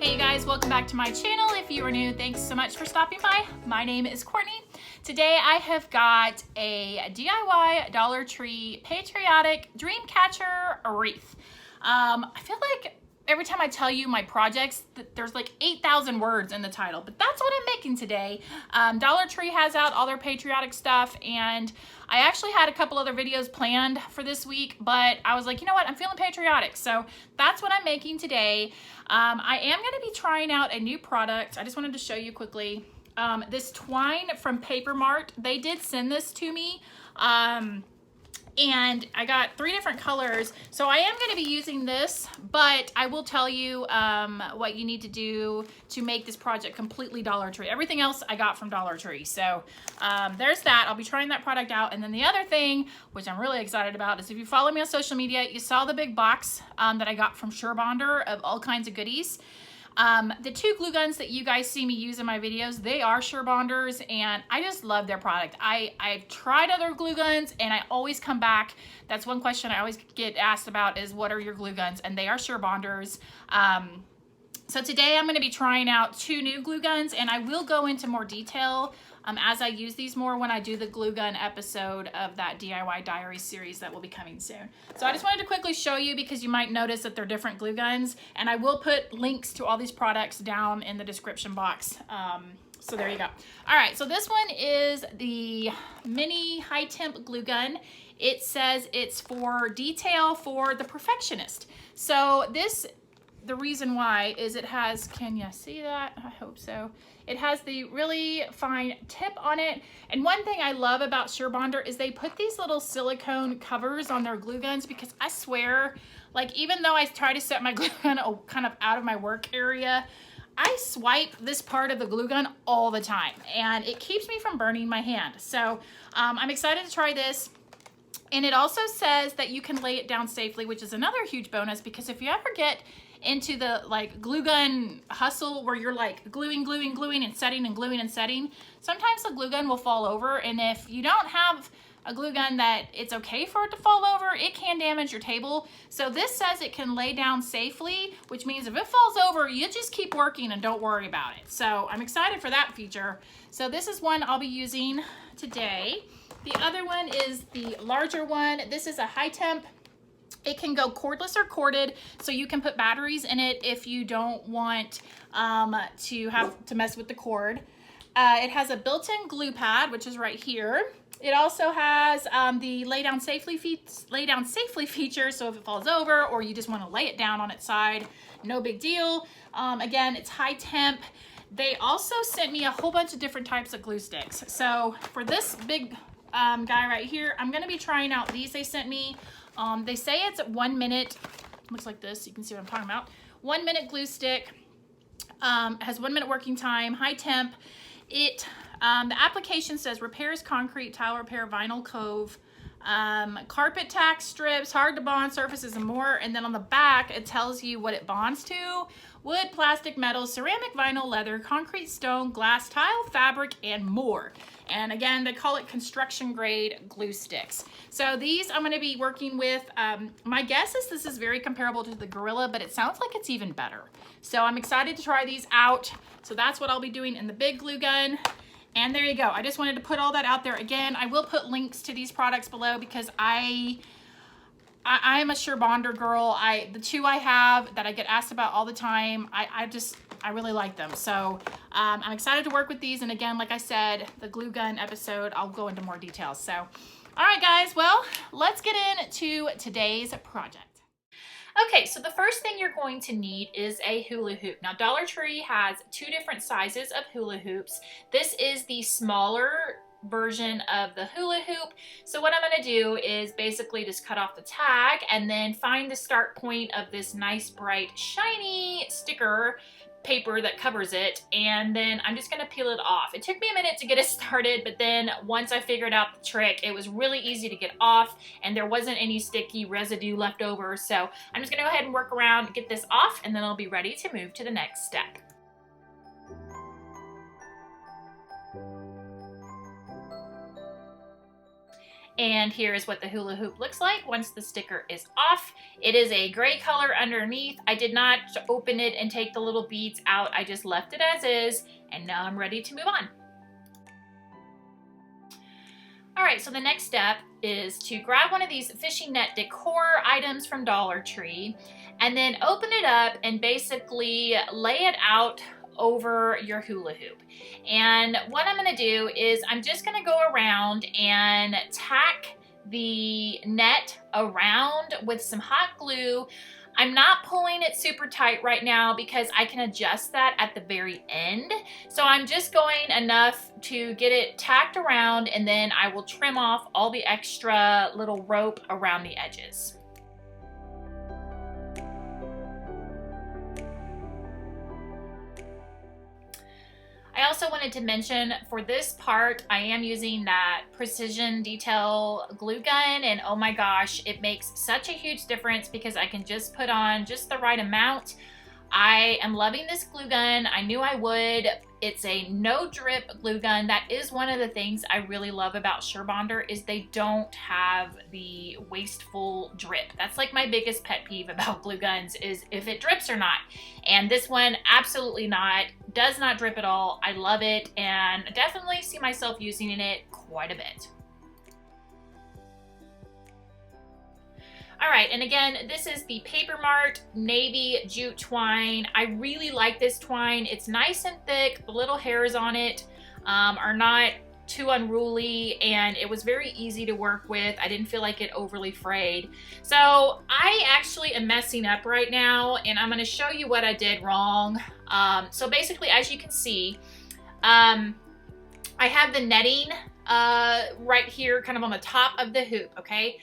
Hey you guys, welcome back to my channel. If you are new, thanks so much for stopping by. My name is Courtney. Today I have got a DIY Dollar Tree Patriotic Dreamcatcher wreath. I feel like every time I tell you my projects, there's like 8,000 words in the title, but that's what I'm making today. Dollar Tree has out all their patriotic stuff, and I actually had a couple other videos planned for this week, but I was like, you know what, I'm feeling patriotic, so that's what I'm making today. I am going to be trying out a new product. I just wanted to show you quickly. This twine from Papermart, they did send this to me. And I got 3 different colors. So I am going to be using this, but I will tell you what you need to do to make this project completely Dollar Tree. Everything else I got from Dollar Tree. So there's that. I'll be trying that product out. And then the other thing, which I'm really excited about, is if you follow me on social media, you saw the big box that I got from Surebonder of all kinds of goodies. The 2 glue guns that you guys see me use in my videos, they are Surebonders, and I just love their product. I've tried other glue guns and I always come back. That's one question I always get asked about is, what are your glue guns? And they are Surebonders. So today I'm going to be trying out 2 new glue guns, and I will go into more detail as I use these more when I do the glue gun episode of that DIY diary series that will be coming soon. So I just wanted to quickly show you because you might notice that they're different glue guns, and I will put links to all these products down in the description box. So there you go. All right, so this one is the mini high temp glue gun. It says it's for detail for the perfectionist. So this, the reason why is it has, can you see that? I hope so. It has the really fine tip on it. And one thing I love about Surebonder is they put these little silicone covers on their glue guns, because I swear, like, even though I try to set my glue gun kind of out of my work area, I swipe this part of the glue gun all the time, and it keeps me from burning my hand. So I'm excited to try this. And it also says that you can lay it down safely, which is another huge bonus, because if you ever get into the like glue gun hustle where you're like gluing and setting and gluing and setting, sometimes the glue gun will fall over, and if you don't have a glue gun that it's okay for it to fall over, it can damage your table. So this says it can lay down safely, which means if it falls over, you just keep working and don't worry about it. So I'm excited for that feature. So this is one I'll be using today. The other one is the larger one. This is a high temp. It can go cordless or corded, so you can put batteries in it if you don't want to have to mess with the cord. It has a built-in glue pad, which is right here. It also has the lay down safely feature, so if it falls over or you just want to lay it down on its side, no big deal. Again, it's high temp. They also sent me a whole bunch of different types of glue sticks. So for this big guy right here, I'm going to be trying out these they sent me. They say it's 1 minute, looks like this, you can see what I'm talking about. 1 minute glue stick, has 1 minute working time, high temp. It, the application says repairs concrete, tile repair, vinyl cove, carpet tack strips, hard to bond surfaces, and more. And then on the back, it tells you what it bonds to: wood, plastic, metal, ceramic, vinyl, leather, concrete, stone, glass, tile, fabric, and more. And again, they call it construction grade glue sticks. So these I'm going to be working with. My guess is this is very comparable to the Gorilla, but it sounds like it's even better. So I'm excited to try these out. So that's what I'll be doing in the big glue gun. And there you go. I just wanted to put all that out there. Again, I will put links to these products below because I'm a Surebonder girl. The 2 I have that I get asked about all the time, I really like them. So I'm excited to work with these. And again, like I said, the glue gun episode, I'll go into more details. So, all right, guys, well, let's get into today's project. Okay, so the first thing you're going to need is a hula hoop. Now, Dollar Tree has 2 different sizes of hula hoops. This is the smaller version of the hula hoop. So what I'm going to do is basically just cut off the tag and then find the start point of this nice, bright, shiny sticker paper that covers it, and then I'm just going to peel it off. It took me a minute to get it started, but then once I figured out the trick, it was really easy to get off, and there wasn't any sticky residue left over. So I'm just going to go ahead and work around, get this off, and then I'll be ready to move to the next step. And here is what the hula hoop looks like once the sticker is off. It is a gray color underneath. I did not open it and take the little beads out. I just left it as is, and now I'm ready to move on. All right, so the next step is to grab one of these fishing net decor items from Dollar Tree and then open it up and basically lay it out over your hula hoop. And what I'm gonna do is I'm just gonna go around and tack the net around with some hot glue. I'm not pulling it super tight right now because I can adjust that at the very end. So I'm just going enough to get it tacked around, and then I will trim off all the extra little rope around the edges. I also wanted to mention for this part, I am using that precision detail glue gun, and oh my gosh, it makes such a huge difference because I can just put on just the right amount. I am loving this glue gun. I knew I would. It's a no drip glue gun. That is one of the things I really love about Surebonder is they don't have the wasteful drip. That's like my biggest pet peeve about glue guns is if it drips or not. And this one absolutely not, does not drip at all. I love it and definitely see myself using it quite a bit. All right, and again, this is the Papermart Navy Jute Twine. I really like this twine. It's nice and thick. The little hairs on it are not too unruly, and it was very easy to work with. I didn't feel like it overly frayed. So I actually am messing up right now, and I'm gonna show you what I did wrong. So basically, as you can see, I have the netting right here kind of on the top of the hoop, okay?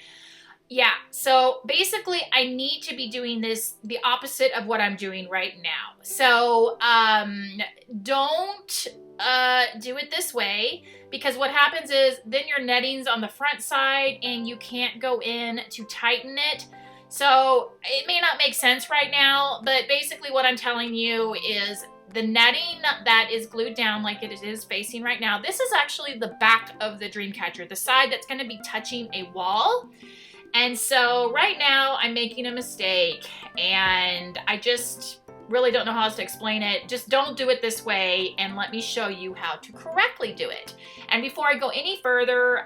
Yeah, so basically I need to be doing this the opposite of what I'm doing right now. So don't do it this way, because what happens is then your netting's on the front side and you can't go in to tighten it. So it may not make sense right now, but basically what I'm telling you is the netting that is glued down like it is facing right now, this is actually the back of the dreamcatcher, the side that's going to be touching a wall. And so right now I'm making a mistake and I just really don't know how else to explain it. Just don't do it this way and let me show you how to correctly do it. And before I go any further,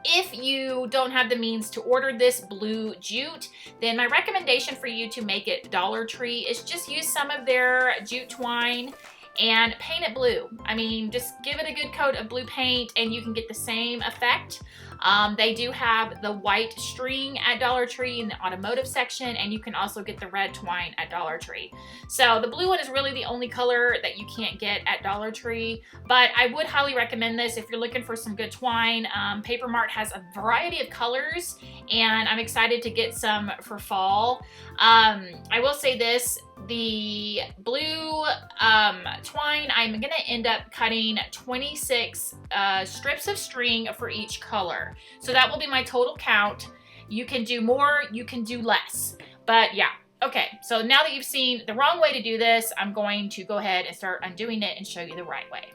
if you don't have the means to order this blue jute, then my recommendation for you to make it Dollar Tree is just use some of their jute twine and paint it blue. I mean, just give it a good coat of blue paint and you can get the same effect. They do have the white string at Dollar Tree in the automotive section, and you can also get the red twine at Dollar Tree. So the blue one is really the only color that you can't get at Dollar Tree, but I would highly recommend this if you're looking for some good twine. Papermart has a variety of colors, and I'm excited to get some for fall. I will say this, the blue twine, I'm gonna end up cutting 26 strips of string for each color. So that will be my total count. You can do more, you can do less, but yeah. Okay, so now that you've seen the wrong way to do this, I'm going to go ahead and start undoing it and show you the right way.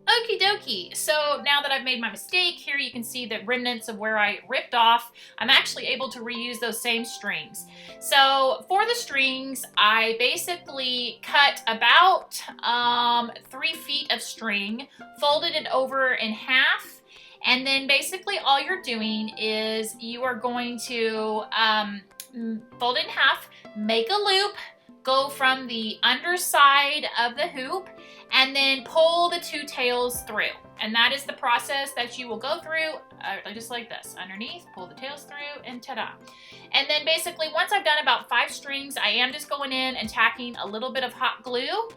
Okie dokie, so now that I've made my mistake, here you can see the remnants of where I ripped off. I'm actually able to reuse those same strings. So for the strings, I basically cut about 3 feet of string, folded it over in half, and then basically all you're doing is you are going to fold it in half, make a loop, go from the underside of the hoop, and then pull the 2 tails through. And that is the process that you will go through, just like this. Underneath, pull the tails through, and ta-da. And then basically, once I've done about 5 strings, I am just going in and tacking a little bit of hot glue.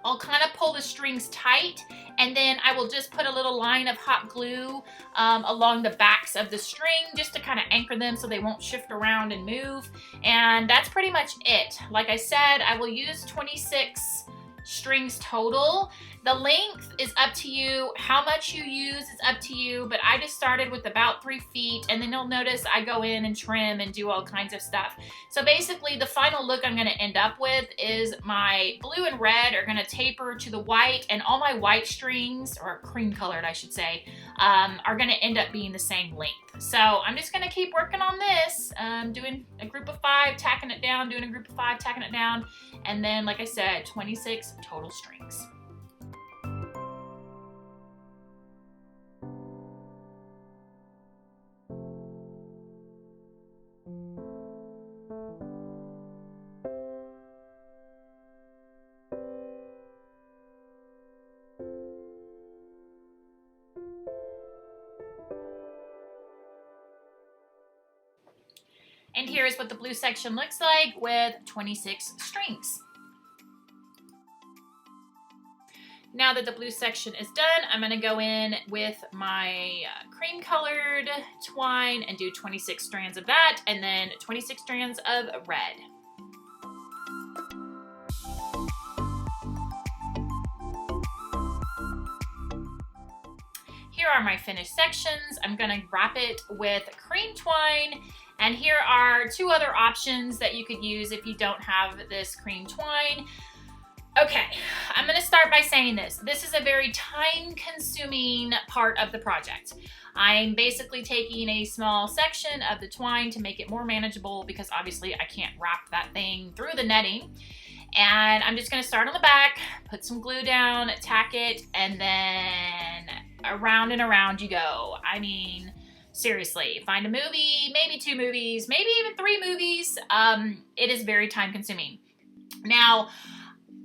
I'll kind of pull the strings tight, and then I will just put a little line of hot glue along the backs of the string just to kind of anchor them so they won't shift around and move. And that's pretty much it. Like I said, I will use 26 strings total. The length is up to you. How much you use is up to you, but I just started with about 3 feet, and then you'll notice I go in and trim and do all kinds of stuff. So basically the final look I'm gonna end up with is my blue and red are gonna taper to the white, and all my white strings, or cream colored I should say, are gonna end up being the same length. So I'm just gonna keep working on this, doing a group of 5, tacking it down, doing a group of 5, tacking it down, and then like I said, 26 total strings. And here's what the blue section looks like with 26 strings. Now that the blue section is done, I'm going to go in with my cream colored twine and do 26 strands of that, and then 26 strands of red. Here are my finished sections. I'm going to wrap it with cream twine. And here are 2 other options that you could use if you don't have this cream twine. Okay, I'm gonna start by saying this. This is a very time-consuming part of the project. I'm basically taking a small section of the twine to make it more manageable because obviously I can't wrap that thing through the netting. And I'm just gonna start on the back, put some glue down, tack it, and then around and around you go. I mean, seriously, find a movie, maybe 2 movies, maybe even 3 movies. It is very time consuming. Now,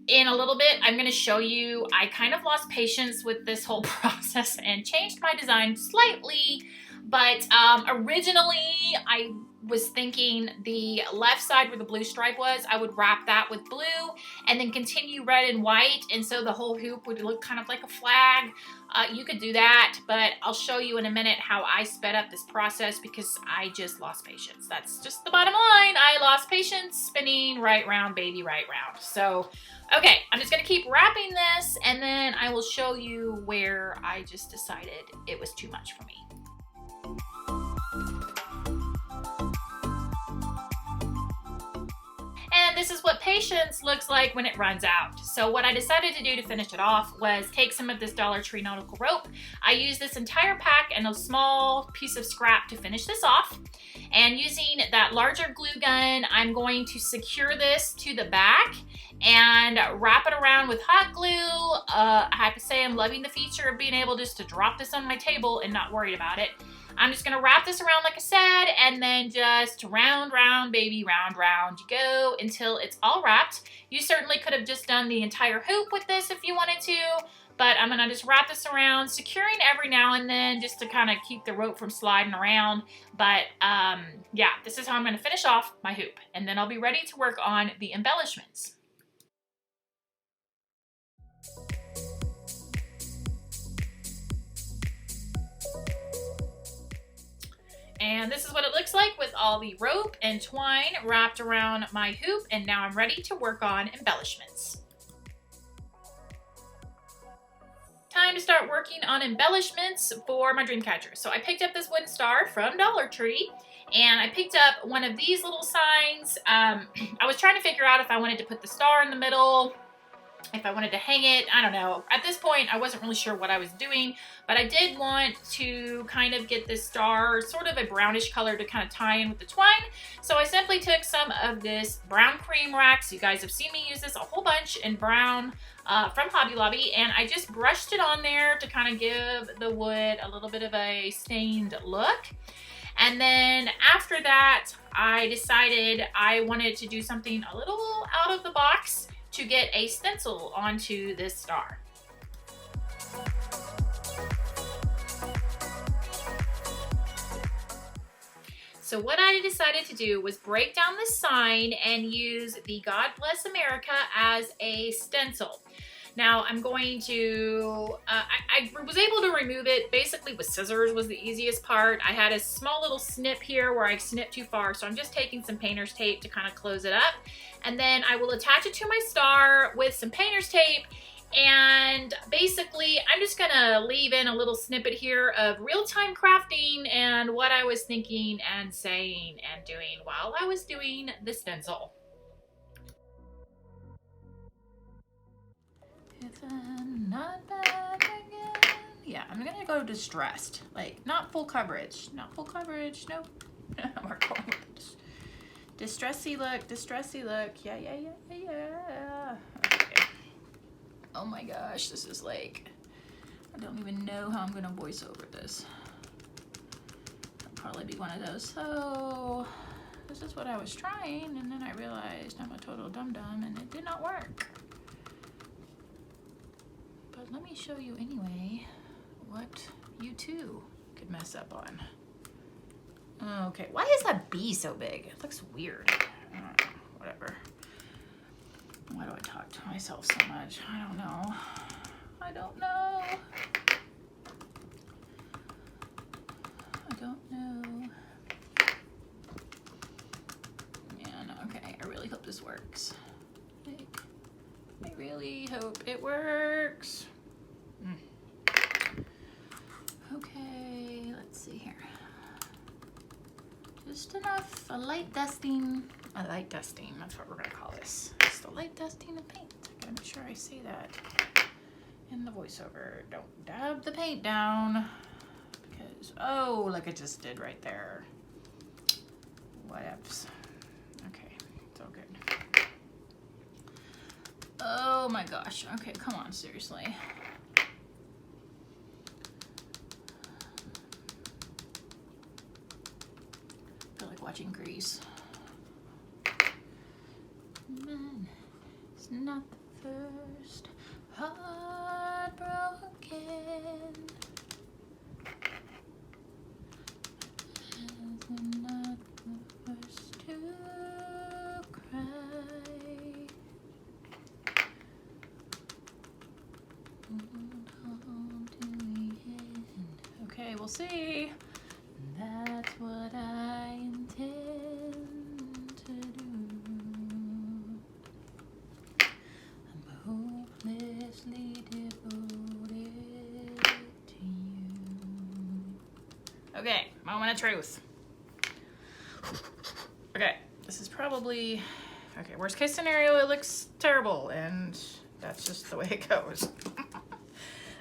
in a little bit, I'm going to show you, I kind of lost patience with this whole process and changed my design slightly, but originally I was thinking the left side where the blue stripe was, I would wrap that with blue and then continue red and white, and so the whole hoop would look kind of like a flag. You could do that, but I'll show you in a minute how I sped up this process because I just lost patience. That's just the bottom line. I lost patience spinning right round, baby, right round. So, okay, I'm just gonna keep wrapping this and then I will show you where I just decided it was too much for me. And this is what patience looks like when it runs out. So what I decided to do to finish it off was take some of this Dollar Tree nautical rope. I used this entire pack and a small piece of scrap to finish this off. And using that larger glue gun, I'm going to secure this to the back and wrap it around with hot glue. I have to say I'm loving the feature of being able just to drop this on my table and not worried about it. I'm just gonna wrap this around like I said, and then just round, round, baby, round, round you go until it's all wrapped. You certainly could have just done the entire hoop with this if you wanted to, but I'm gonna just wrap this around, securing every now and then just to kind of keep the rope from sliding around. But yeah, this is how I'm gonna finish off my hoop, and then I'll be ready to work on the embellishments. And this is what it looks like with all the rope and twine wrapped around my hoop, and now I'm ready to work on embellishments. Time to start working on embellishments for my dream catcher. So I picked up this wooden star from Dollar Tree, and I picked up one of these little signs. I was trying to figure out if I wanted to put the star in the middle, if I wanted to hang it, I don't know. At this point, I wasn't really sure what I was doing, but I did want to kind of get this star sort of a brownish color to kind of tie in with the twine. So I simply took some of this brown cream wax. You guys have seen me use this a whole bunch in brown from Hobby Lobby, and I just brushed it on there to kind of give the wood a little bit of a stained look. And then after that, I decided I wanted to do something a little out of the box to get a stencil onto this star. So what I decided to do was break down the sign and use the God Bless America as a stencil. Now I'm going to, I was able to remove it basically with scissors was the easiest part. I had a small little snip here where I snipped too far, so I'm just taking some painter's tape to kind of close it up. And then I will attach it to my star with some painter's tape, And basically, I'm just gonna leave in a little snippet here of real-time crafting and what I was thinking and saying and doing while I was doing the stencil. It's not bad again. Yeah, I'm gonna go distressed, like not full coverage, not full coverage. Nope. We're going with this. Distressy look. Yeah. Okay. Oh my gosh, this is like, I don't even know how I'm gonna voice over this. It'll probably be one of those. So this is what I was trying, and then I realized I'm a total dum-dum and it did not work. But let me show you anyway what you too could mess up on. Okay, why is that bee so big? It looks weird. I don't know, whatever. Why do I talk to myself so much? I don't know. I don't know. Yeah, no, okay. I really hope this works. Like, I really hope it works. Okay, let's see here. Just enough, a light dusting, that's what we're gonna call this. Just a light dusting of paint. I gotta make sure I say that in the voiceover. Don't dab the paint down, because, oh, like I just did right there. Whatevs. Okay, it's all good. Oh my gosh, okay, come on, seriously. Watching Grease. Man, it's not the first heart broken. It's not the first to cry. Hold on to the end. Okay, we'll see. That's what I intend to do. I'm hopelessly devoted to you. Okay, moment of truth. Okay, this is probably, okay, worst case scenario, it looks terrible, and that's just the way it goes.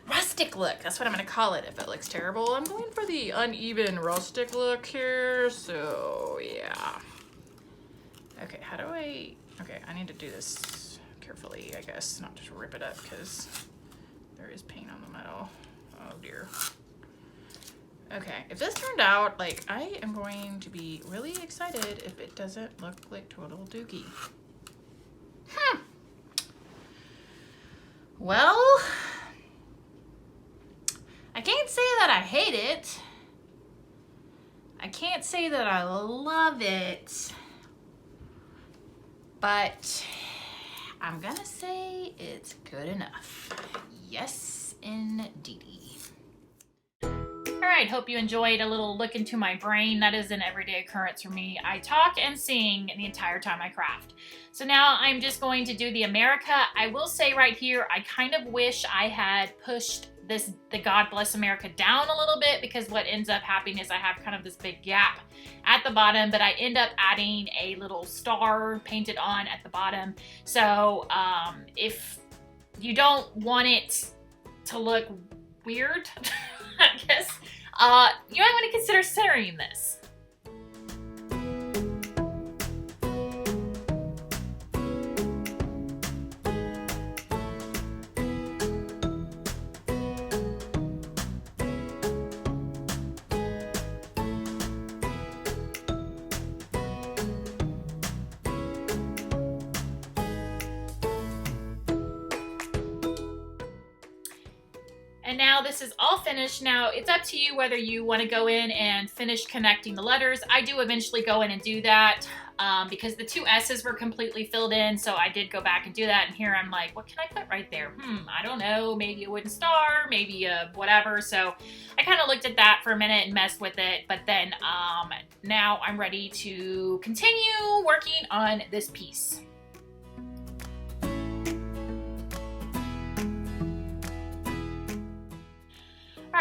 Rustic look, that's what I'm gonna call it if it looks terrible. I'm going for the uneven rustic look here, so yeah. Okay, how do I, okay, I need to do this carefully, I guess, not just rip it up because there is paint on the metal. Oh dear. Okay, if this turned out, like, I am going to be really excited if it doesn't look like total dookie. Well, I can't say that I hate it. I can't say that I love it. But I'm gonna say it's good enough. Yes, indeedy. All right, hope you enjoyed a little look into my brain. That is an everyday occurrence for me. I talk and sing the entire time I craft. So now I'm just going to do the America. I will say right here, I kind of wish I had pushed the God Bless America down a little bit, because what ends up happening is I have kind of this big gap at the bottom, but I end up adding a little star painted on at the bottom. So if you don't want it to look weird, I guess, you might want to consider centering this. And now this is all finished. Now it's up to you whether you want to go in and finish connecting the letters. I do eventually go in and do that because the two S's were completely filled in. So I did go back and do that. And here I'm like, what can I put right there? I don't know. Maybe a wooden star, maybe a whatever. So I kind of looked at that for a minute and messed with it. But then now I'm ready to continue working on this piece.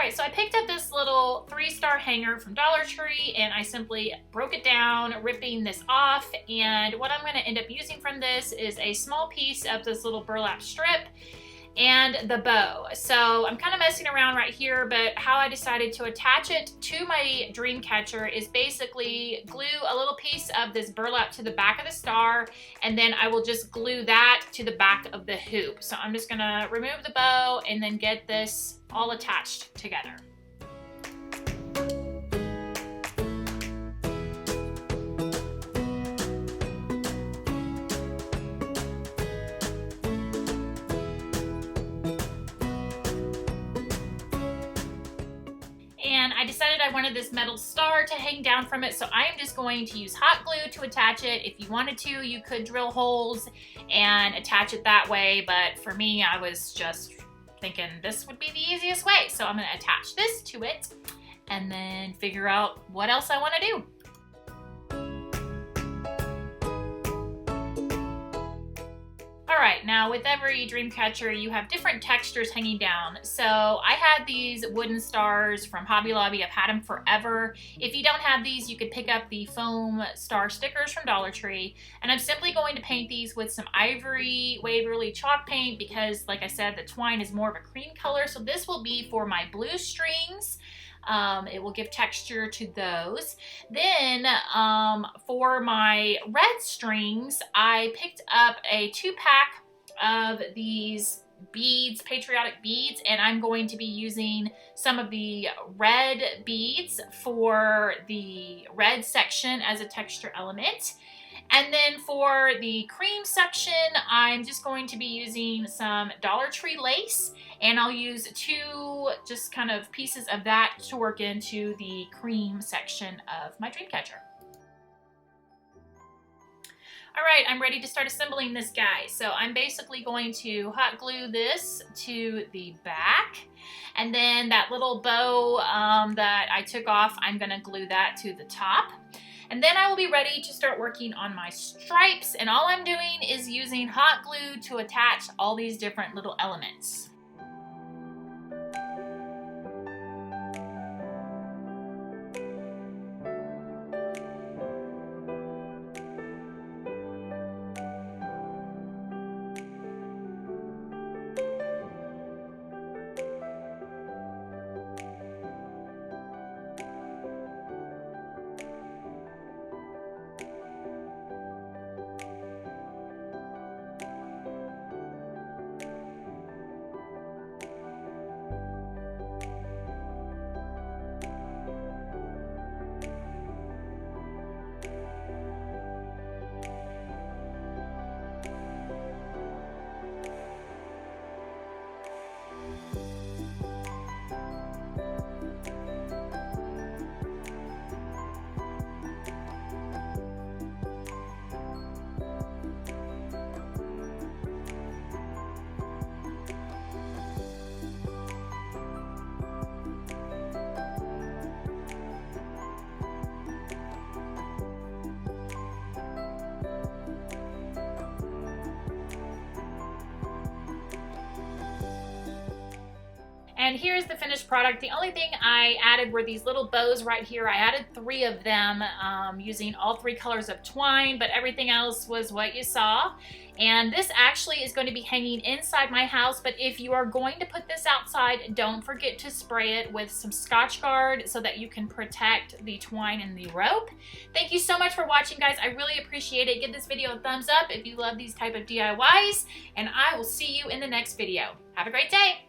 right, so I picked up this little 3-star hanger from Dollar Tree and I simply broke it down, ripping this off. And what I'm going to end up using from this is a small piece of this little burlap strip and the bow. So I'm kind of messing around right here, but how I decided to attach it to my dream catcher is basically glue a little piece of this burlap to the back of the star, and then I will just glue that to the back of the hoop. So I'm just gonna remove the bow and then get this all attached together. And I decided I wanted this metal star to hang down from it, so I am just going to use hot glue to attach it. If you wanted to, you could drill holes and attach it that way, but for me, I was just thinking this would be the easiest way. So I'm going to attach this to it and then figure out what else I want to do. Alright, now with every dream catcher you have different textures hanging down. So I had these wooden stars from Hobby Lobby. I've had them forever. If you don't have these, you could pick up the foam star stickers from Dollar Tree. And I'm simply going to paint these with some Ivory Waverly chalk paint because, like I said, the twine is more of a cream color. So this will be for my blue strings. It will give texture to those. Then for my red strings, I picked up a 2-pack of these beads, Patriotic beads, and I'm going to be using some of the red beads for the red section as a texture element. And then for the cream section, I'm just going to be using some Dollar Tree lace, and I'll use 2 just kind of pieces of that to work into the cream section of my dream catcher. All right, I'm ready to start assembling this guy. So I'm basically going to hot glue this to the back, and then that little bow that I took off, I'm gonna glue that to the top. And then I will be ready to start working on my stripes, and all I'm doing is using hot glue to attach all these different little elements. And here's the finished product. The only thing I added were these little bows right here. I added 3 of them using all 3 colors of twine, but everything else was what you saw. And this actually is going to be hanging inside my house, but if you are going to put this outside, don't forget to spray it with some Scotch Guard so that you can protect the twine and the rope. Thank you so much for watching, guys. I really appreciate it. Give this video a thumbs up if you love these type of DIYs, and I will see you in the next video. Have a great day.